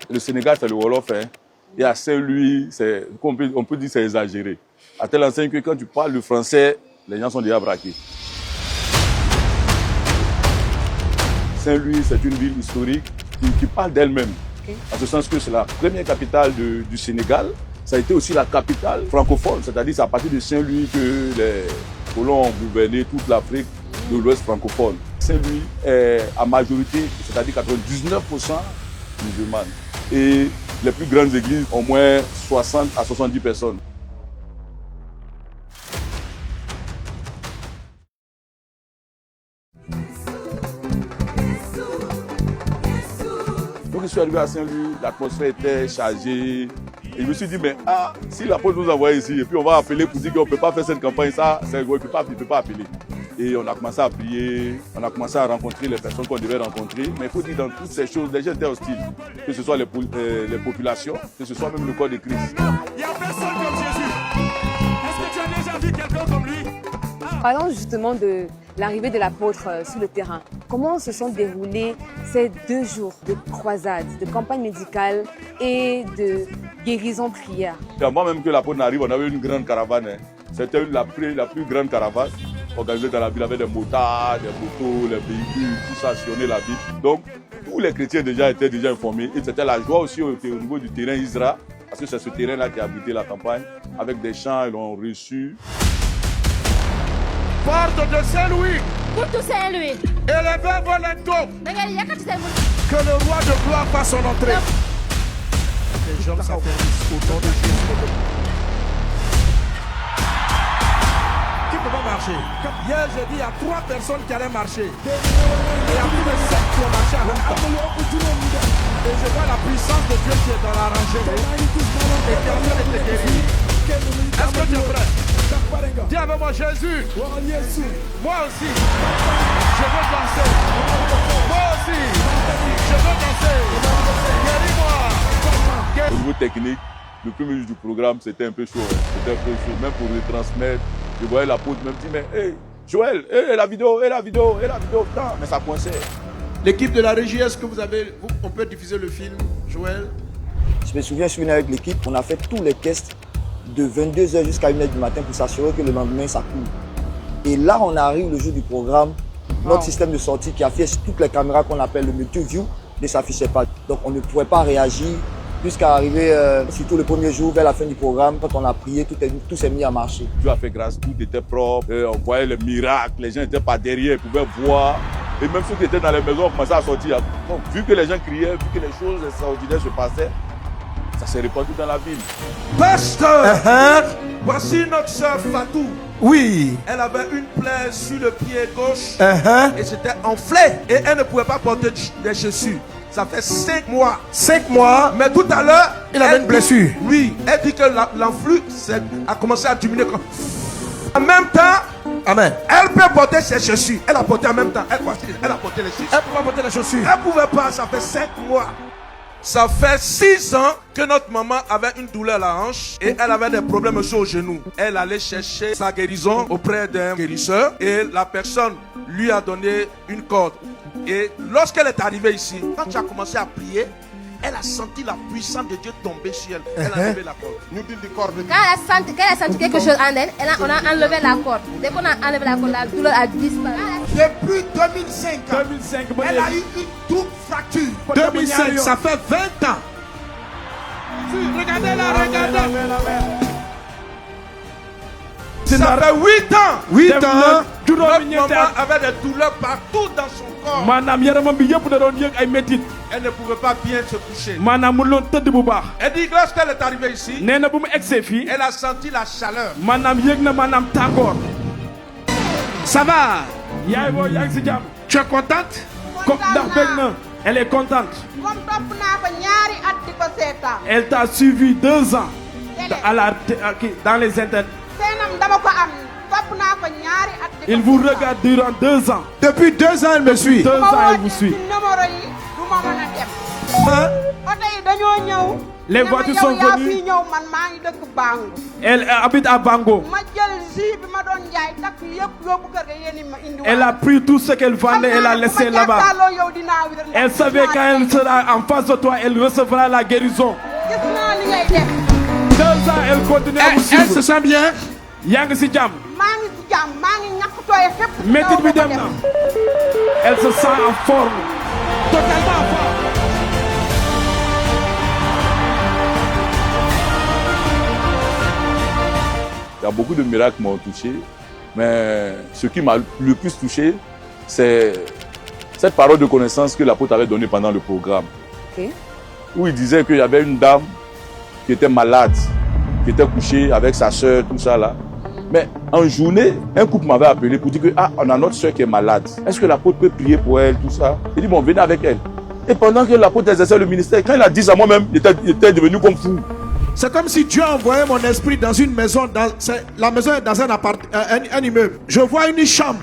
Le Sénégal, c'est le Wolof. Hein. Et à Saint-Louis, on peut dire que c'est exagéré. À telle enseigne que quand tu parles le français, les gens sont déjà braqués. Saint-Louis, c'est une ville historique qui parle d'elle-même. En ce sens que c'est la première capitale du Sénégal. Ça a été aussi la capitale francophone. C'est-à-dire c'est à partir de Saint-Louis que les colons ont gouverné toute l'Afrique de l'Ouest francophone. Saint-Louis est à majorité, c'est-à-dire 99% musulmane. Et les plus grandes églises ont au moins 60 à 70 personnes. Donc je suis arrivé à Saint-Louis, l'atmosphère était chargée. Et je me suis dit, mais si la police nous envoie ici, et puis on va appeler pour dire qu'on ne peut pas faire cette campagne, ça, il ne peut pas appeler. Et on a commencé à prier, on a commencé à rencontrer les personnes qu'on devait rencontrer. Mais il faut dire, dans toutes ces choses, les gens étaient hostiles. Que ce soit les populations, que ce soit même le corps de Christ. Il n'y a personne comme Jésus. Est-ce que tu as déjà vu quelqu'un comme lui? Parlons justement de l'arrivée de l'apôtre sur le terrain. Comment se sont déroulés ces 2 jours de croisade, de campagne médicale et de guérison-prière? Avant même que l'apôtre n'arrive, on avait une grande caravane. Hein. C'était la plus grande caravane organisée dans la ville avec des motards, des motos, les véhicules, tout ça sillonnait la ville. Donc, tous les chrétiens étaient déjà informés. Et c'était la joie aussi au niveau du terrain Isra, parce que c'est ce terrain-là qui a habité la campagne. Avec des chants, ils l'ont reçu. Porte de Saint-Louis. Pour Saint-Louis. Élevez vos linteaux. Que le roi de gloire fasse son entrée. Les gens s'affaiblissent au nom de Jésus. Qui ne peut pas marcher? Hier, j'ai dit, il y a 3 personnes qui allaient marcher. Et il y a plus de 7 qui ont marché à même temps. Et je vois la puissance de Dieu qui est dans la rangée. Et qui est en train de te guérir. Est-ce que tu es prêt? Dis avec moi, Jésus. Moi aussi, je veux danser. Moi aussi, je veux danser. Guéris-moi. Au niveau technique, le premier jour du programme, c'était un peu chaud. Hein. C'était un peu chaud, même pour retransmettre. Je voyais l'apôtre même dire, mais hey, Joël, la vidéo, putain, mais ça coinçait. L'équipe de la régie, est-ce que on peut diffuser le film, Joël? Je me souviens, je suis venu avec l'équipe, on a fait tous les tests de 22h jusqu'à 1h du matin pour s'assurer que le lendemain ça coule. Et là, on arrive le jour du programme, notre système de sortie qui affiche toutes les caméras qu'on appelle le multi-view ne s'affichait pas. Donc on ne pouvait pas réagir jusqu'à arriver, surtout le premier jour, vers la fin du programme, quand on a prié, tout s'est mis à marcher. Dieu a fait grâce, tout était propre, on voyait les miracles, les gens n'étaient pas derrière, ils pouvaient voir. Et même ceux qui étaient dans les maisons commençaient à sortir. Donc, vu que les gens criaient, vu que les choses extraordinaires se passaient, ça s'est répandu dans la ville. Pasteur, voici notre sœur Fatou. Oui. Elle avait une plaie sur le pied gauche et c'était enflé. Et elle ne pouvait pas porter des chaussures. Ça fait 5 mois. 5 mois. Mais tout à l'heure, il avait une blessure. Oui, elle dit que l'enflux a commencé à diminuer. En même temps, amen. Elle peut porter ses chaussures. Elle a porté en même temps. Elle a porté les chaussures. Elle pouvait porter les chaussures. Elle ne pouvait pas, ça fait 5 mois. Ça fait 6 ans que notre maman avait une douleur à la hanche et elle avait des problèmes aussi au genou. Elle allait chercher sa guérison auprès d'un guérisseur et la personne lui a donné une corde. Et lorsqu'elle est arrivée ici, quand tu as commencé à prier, elle a senti la puissance de Dieu tomber sur elle. Elle a levé la corde. Nous dit des cordes. Quand elle a senti quelque chose en elle, on a enlevé la corde. Dès qu'on a enlevé la corde, la douleur a disparu. Depuis 2005, elle a eu une double fracture. 2005, ça fait 20 ans. Regardez-la, regardez. Ça fait 8 ans. 8 ans. Notre maman avait des douleurs partout dans son corps. Elle ne pouvait pas bien se coucher. Elle dit lorsqu'elle est arrivée ici, elle a senti la chaleur. Ça va? Tu es contente? Elle est contente. Elle t'a suivi 2 ans dans les internets. Il vous regarde durant 2 ans. Depuis 2 ans, elle me suit. 2 ans, elle vous suit. Les voitures sont venues. Elle habite à Bango. Elle a pris tout ce qu'elle vendait, elle a laissé là-bas. Elle savait quand elle sera en face de toi, elle recevra la guérison. 2 ans, elle continue à vous suivre. Elle se sent bien. Yang si jam. Métit bi dem na. Elle se sent en forme. Totalement en forme. Il y a beaucoup de miracles qui m'ont touché, mais ce qui m'a le plus touché, c'est cette parole de connaissance que l'apôtre avait donnée pendant le programme. Ok. Où il disait qu'il y avait une dame qui était malade, qui était couchée avec sa soeur, tout ça là. Mais en journée, un couple m'avait appelé pour dire que on a notre soeur qui est malade. Est-ce que l'apôtre peut prier pour elle, tout ça? Il dit bon, venez avec elle. Et pendant que l'apôtre exerçait le ministère, quand il a dit ça, moi-même, il était devenu comme fou. C'est comme si Dieu envoyait mon esprit dans une maison. La maison est dans un immeuble. Je vois une chambre.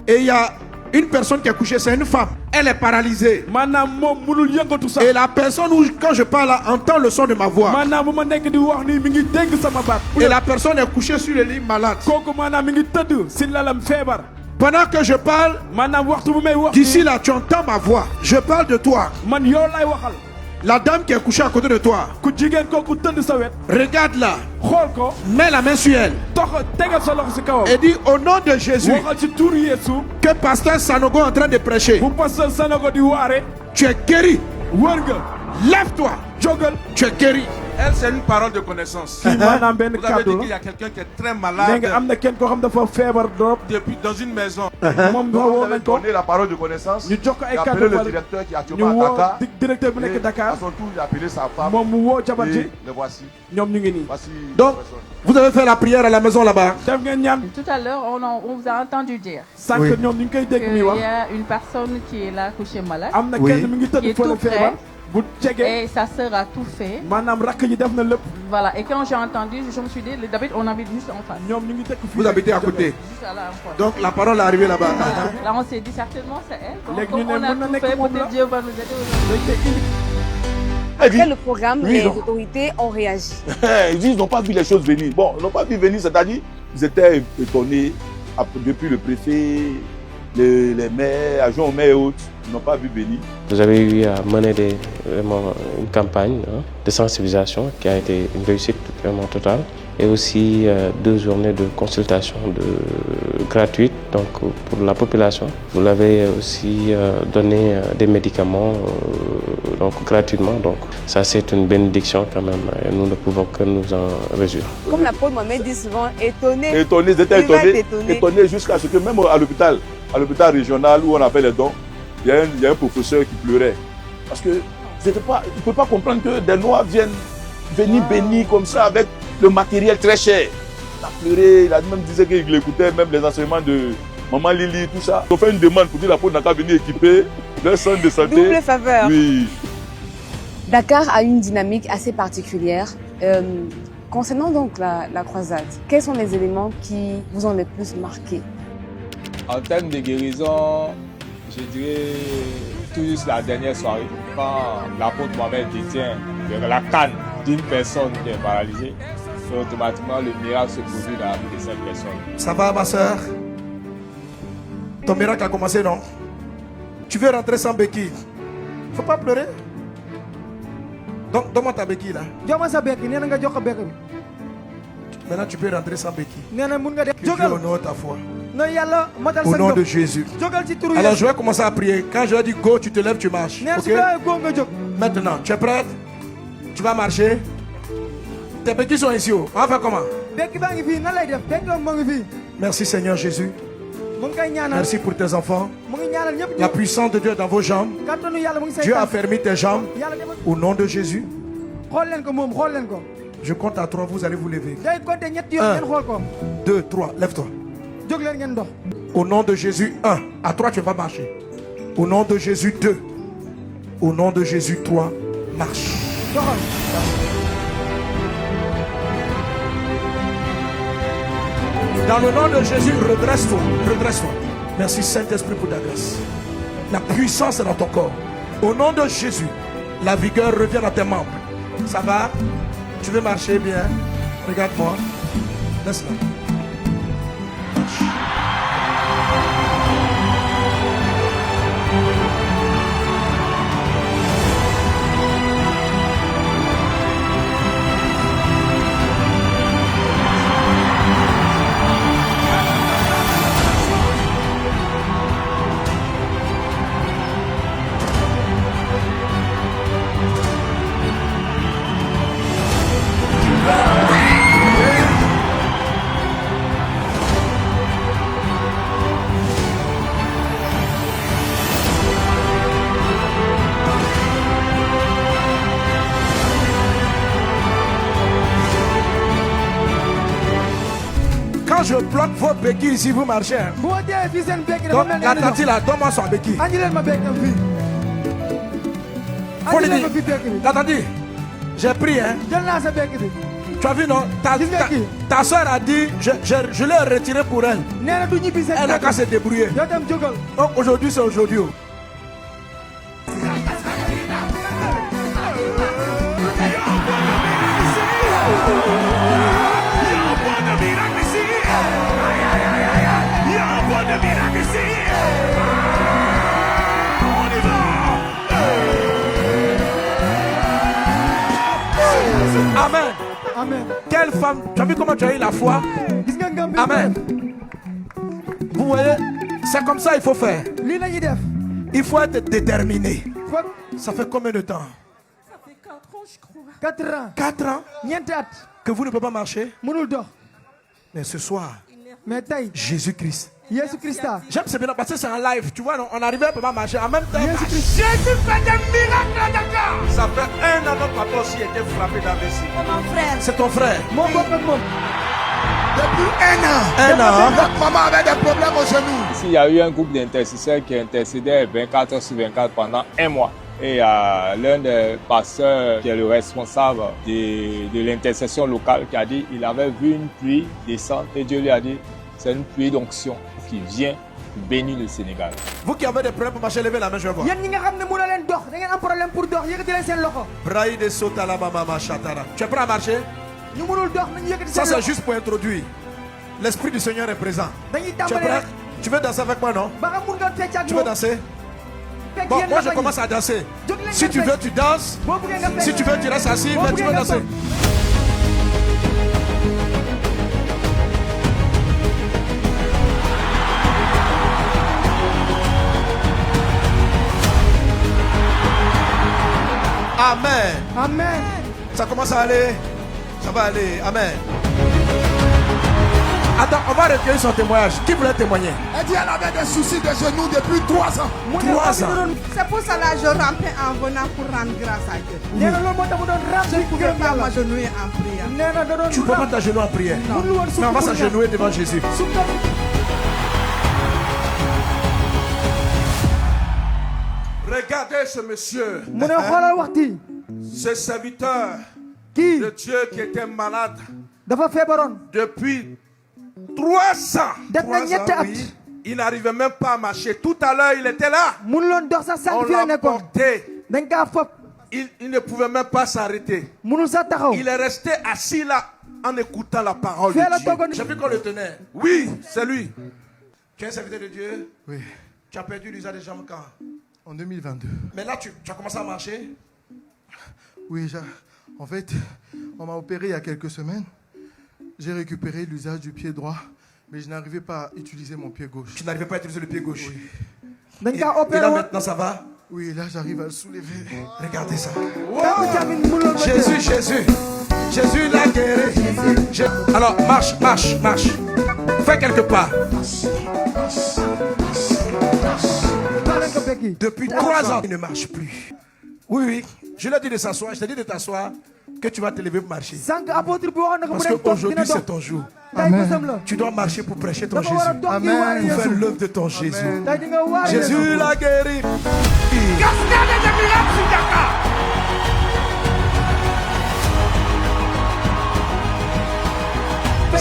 Et il y a une personne qui est couchée, c'est une femme. Elle est paralysée. Et la personne où, quand je parle, entend le son de ma voix. Et la personne est couchée sur le lit malade. Pendant que je parle, d'ici là, tu entends ma voix. Je parle de toi. La dame qui est couchée à côté de toi, regarde là, mets la main sur elle et dis au nom de Jésus que pasteur Sanogo est en train de prêcher. Tu es guéri. Lève-toi. Tu es guéri. Elle, c'est une parole de connaissance. Vous avez dit qu'il y a quelqu'un qui est très malade depuis dans une maison. Vous avez donné la parole de connaissance. Il a appelé le directeur qui est actuellement à Dakar. Et à son tour, il a appelé sa femme. Et les voici. Donc, vous avez fait la prière à la maison là-bas. Tout à l'heure, on vous a entendu dire qu'il y a une personne qui est là couchée malade, qui est tout près. Et sa sœur a tout fait. Voilà. Et quand j'ai entendu, je me suis dit, David, on habite juste en face. Vous habitez à côté. Donc la parole est arrivée là-bas. Là, on s'est dit certainement c'est elle. Donc, on a tout fait. Peut-être Dieu va nous aider. Après le programme, les autorités ont réagi. Ils disent qu'ils n'ont pas vu les choses venir. Bon, ils n'ont pas vu venir, c'est-à-dire ils étaient étonnés depuis le préfet, les maires, agents au maire et autres. Ils n'ont pas vu venir. Vous avez eu à mener une campagne de sensibilisation qui a été une réussite vraiment totale. Et aussi 2 journées de consultation gratuites donc, pour la population. Vous l'avez aussi donné des médicaments donc, gratuitement. Donc ça c'est une bénédiction quand même. Et nous ne pouvons que nous en réjouir. Comme l'apôtre Mohamed dit souvent, étonné. Étonné, ils étaient étonnés jusqu'à ce que même à l'hôpital régional où on appelle les dons, il y a un professeur qui pleurait. Parce que il ne peut pas comprendre que des Noirs viennent venir bénir comme ça avec le matériel très cher. Il a pleuré, il a même disait qu'il écoutait même les enseignements de Maman Lili, tout ça. Ils ont fait une demande pour dire l'apôtre n'a qu'à venir équiper leur centre de santé. Double faveur. Oui. Dakar a une dynamique assez particulière. Concernant donc la croisade, quels sont les éléments qui vous ont le plus marqué? En termes de guérison, je dirais tout juste la dernière soirée, quand l'apôtre Mohamed détient la canne d'une personne qui est paralysée, automatiquement le miracle se produit dans la vie de cette personne. Ça va ma soeur? Ton miracle a commencé, non? Tu veux rentrer sans béquille? Faut pas pleurer. Donne-moi ta béquille là. Maintenant tu peux rentrer sans béquille. Que Dieu honore ta foi. Au nom de Jésus. Alors je vais commencer à prier. Quand je vais dire go, tu te lèves, tu marches. Okay? Maintenant, tu es prête? Tu vas marcher. Tes béquilles sont ici. On va faire comment? Merci Seigneur Jésus. Merci pour tes enfants. La puissance de Dieu est dans vos jambes. Dieu a fermé tes jambes. Au nom de Jésus. Je compte à 3, vous allez vous lever. 1, 2, 3, lève-toi. Au nom de Jésus, 1. À 3, tu vas marcher. Au nom de Jésus, 2. Au nom de Jésus, 3. Marche. Dans le nom de Jésus, redresse-toi. Redresse-toi. Merci Saint-Esprit pour ta grâce. La puissance est dans ton corps. Au nom de Jésus, La vigueur revient à tes membres. Ça va? Tu veux marcher bien? Regarde-moi. Laisse-la. Marche. Quand je bloque vos béquilles ici, vous marchez. Donc, la tati là, donne-moi son béquille. Faut lui dire. La tati, j'ai pris, hein. Tu as vu, non? Ta soeur a dit, je l'ai retiré pour elle. Elle n'a qu'à se débrouiller. Donc, aujourd'hui, c'est aujourd'hui. Amen. Amen. Quelle femme. Tu as vu comment tu as eu la foi? Amen. Vous voyez, c'est comme ça qu'il faut faire. Il faut être déterminé. Ça fait combien de temps? Ça fait 4 ans, je crois. 4 ans? Que vous ne pouvez pas marcher? Mais ce soir, Jésus-Christ. J'aime ce bien parce que c'est en live. Tu vois, on arrivait à pas marcher en même temps. Jésus fait des miracles à Dakar. Ça fait 1 an notre papa aussi était frappé d'AVC. C'est mon frère. C'est ton frère. Depuis 1 an, notre maman avait des problèmes au genou. Ici, il y a eu un groupe d'intercesseurs qui intercédait 24 heures sur 24 pendant 1 mois. Et il y a l'un des pasteurs qui est le responsable de l'intercession locale qui a dit qu'il avait vu une pluie descendre et Dieu lui a dit c'est une pluie d'onction qui vient bénir le Sénégal. Vous qui avez des problèmes pour marcher, levez la main, je vais voir. Braïde Sotala Mama Chatara. Tu es prêt à marcher? Ça c'est juste pour introduire. L'Esprit du Seigneur est présent. Tu es prêt? Tu veux danser avec moi, non? Tu veux danser? Bon, moi je commence à danser. Si tu veux, tu danses. Si tu veux, tu restes assis, mais tu veux danser. Amen. Amen. Ça commence à aller. Ça va aller. Amen. Attends, on va recueillir son témoignage. Qui voulait témoigner? Elle dit qu'elle avait des soucis de genoux depuis 3 ans. 3 ans. C'est pour cela que je rampais en venant pour rendre grâce à Dieu. Je ne pouvais pas m'agenouiller en prière. Tu ne peux pas t'agenouiller en prière. Non. Mais on va s'agenouiller devant Jésus. Regardez ce monsieur. Ce serviteur de Dieu qui était malade depuis 3 ans. 3 ans, oui. Il n'arrivait même pas à marcher. Tout à l'heure, il était là. On l'a porté. Il ne pouvait même pas s'arrêter. Il est resté assis là en écoutant la parole de Dieu. J'ai vu qu'on le tenait. Oui, c'est lui. Tu es un serviteur de Dieu? Oui. Tu as perdu l'usage des jambes quand? En 2022. Mais là, tu as commencé à marcher? Oui, en fait, on m'a opéré il y a quelques semaines. J'ai récupéré l'usage du pied droit, mais je n'arrivais pas à utiliser mon pied gauche. Tu n'arrivais pas à utiliser le pied gauche? Oui. Et là maintenant, ça va? Oui, là, j'arrive à le soulever. Regardez ça. Wow. Jésus, Jésus. Jésus l'a guéri. Alors, marche. Fais quelques pas. Depuis 3 ans, il ne marche plus. Oui. Je l'ai dit de s'asseoir. Je t'ai dit de t'asseoir que tu vas te lever pour marcher. Parce qu'aujourd'hui, c'est ton jour. Amen. Tu dois marcher pour prêcher ton Jésus. Amen. Pour faire l'œuvre de ton Jésus. Amen. Jésus l'a guéri.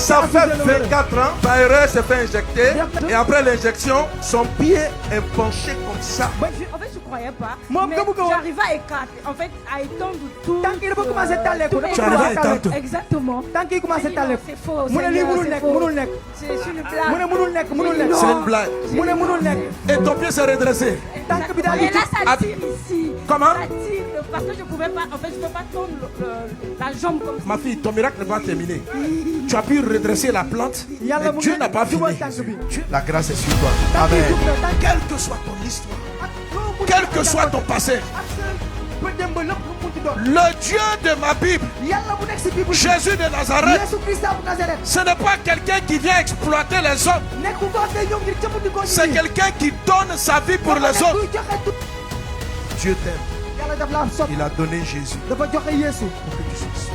Ça fait 24 ans, Bayré s'est fait injecter. Et après l'injection, son pied est penché comme ça. En fait, je ne croyais pas. Mais j'arrivais à écarter, en fait, à étendre tout. Tant qu'il commence à t'aller. Tu arrives à étendre. Exactement. Tant qu'il commence à t'aller. C'est faux. C'est une blague. Et ton pied s'est redressé. Et là, ça tire ici. Comment? Ça tire parce que je ne pouvais pas, en fait, je ne peux pas tendre la jambe comme ça. Ma fille, ton miracle n'est pas terminé. Tu as pu redresser la plante, mais Dieu n'a pas fini. La grâce est sur toi. Amen. Quelle que soit ton histoire, quel que soit ton passé, le Dieu de ma Bible, Jésus de Nazareth, ce n'est pas quelqu'un qui vient exploiter les hommes. C'est quelqu'un qui donne sa vie pour les autres. Dieu t'aime. Il a donné Jésus pour que tu sois.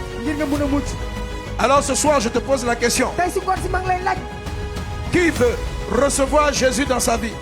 Alors ce soir, je te pose la question. Qui veut recevoir Jésus dans sa vie?